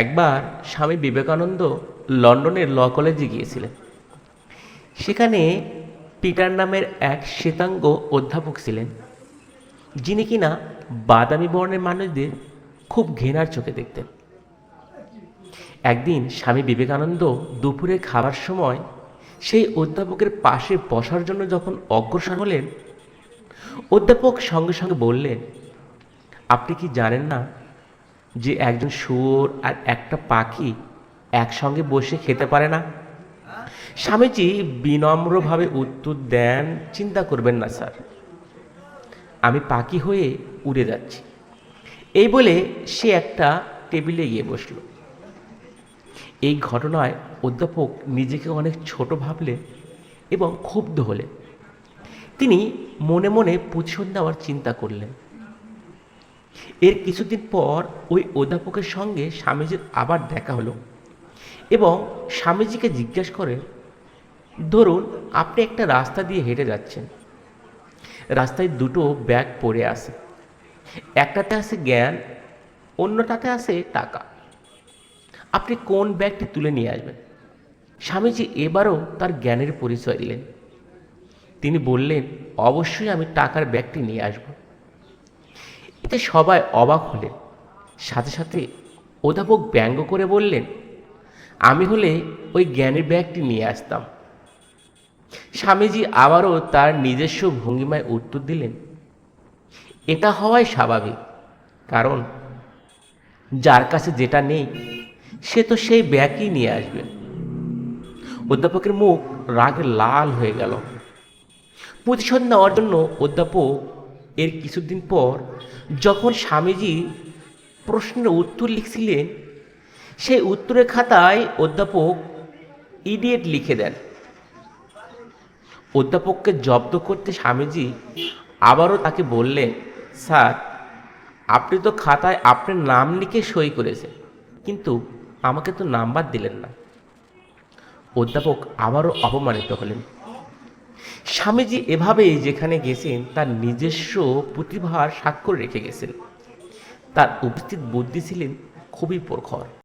একবার স্বামী বিবেকানন্দ লন্ডনের ল কলেজে গিয়েছিলেন। সেখানে পিটার নামের এক শ্বেতাঙ্গ অধ্যাপক ছিলেন, যিনি কিনা বাদামি বর্ণের মানুষদের খুব ঘৃণার চোখে দেখতেন। একদিন স্বামী বিবেকানন্দ দুপুরে খাবার সময় সেই অধ্যাপকের পাশে বসার জন্য যখন অগ্রসর হলেন, অধ্যাপক সঙ্গে সঙ্গে বললেন, আপনি কি জানেন না যে একজন শুয়োর আর একটা পাখি একসঙ্গে বসে খেতে পারে না? স্বামীজি বিনম্রভাবে উত্তর দেন, চিন্তা করবেন না স্যার, আমি পাখি হয়ে উড়ে যাচ্ছি। এই বলে সে একটা টেবিলে গিয়ে বসল। এই ঘটনায় অধ্যাপক নিজেকে অনেক ছোট ভাবলেন এবং ক্ষুব্ধ হলেন। তিনি মনে মনে প্রতিশোধ নেওয়ার চিন্তা করলেন। এর কিছুদিন পর ওই অধ্যাপকের সঙ্গে স্বামীজির আবার দেখা হলো এবং স্বামীজিকে জিজ্ঞেস করেন, ধরুন আপনি একটা রাস্তা দিয়ে হেঁটে যাচ্ছেন, রাস্তায় দুটো ব্যাগ পড়ে আছে, একটাতে আছে জ্ঞান, অন্যটাতে আছে টাকা। আপনি কোন ব্যাগটি তুলে নিয়ে আসবেন? স্বামীজি এবারও তার জ্ঞানের পরিচয় দিলেন। তিনি বললেন, অবশ্যই আমি টাকার ব্যাগটি নিয়ে আসব। এতে সবাই অবাক হলেন। সাথে সাথে অধ্যাপক ব্যঙ্গ করে বললেন, আমি হলে ওই জ্ঞানের ব্যাগটি নিয়ে আসতাম। স্বামীজি আবারও তার নিজস্ব ভঙ্গিমায় উত্তর দিলেন, এটা হওয়াই স্বাভাবিক, কারণ যার কাছে যেটা নেই সে তো সেই ব্যাগই নিয়ে আসবে। অধ্যাপকের মুখ রাগে লাল হয়ে গেল। প্রতিশোধ নেওয়ার জন্য অধ্যাপক এর কিছুদিন পর যখন স্বামীজি প্রশ্নের উত্তর লিখছিলেন, সেই উত্তরের খাতায় অধ্যাপক ইডিয়েট লিখে দেন। অধ্যাপককে জব্দ করতে স্বামীজি আবারও তাকে বললেন, স্যার, আপনি তো খাতায় আপনার নাম লিখে সই করেছেন, কিন্তু আমাকে তো নাম্বার দিলেন না। অধ্যাপক আবারও অপমানিত হলেন। স্বামীজি এভাবেই যেখানে গেছেন তার নিজস্ব প্রতিভার স্বাক্ষর রেখে গেছেন। তার উপস্থিত বুদ্ধি ছিলেন খুবই প্রখর।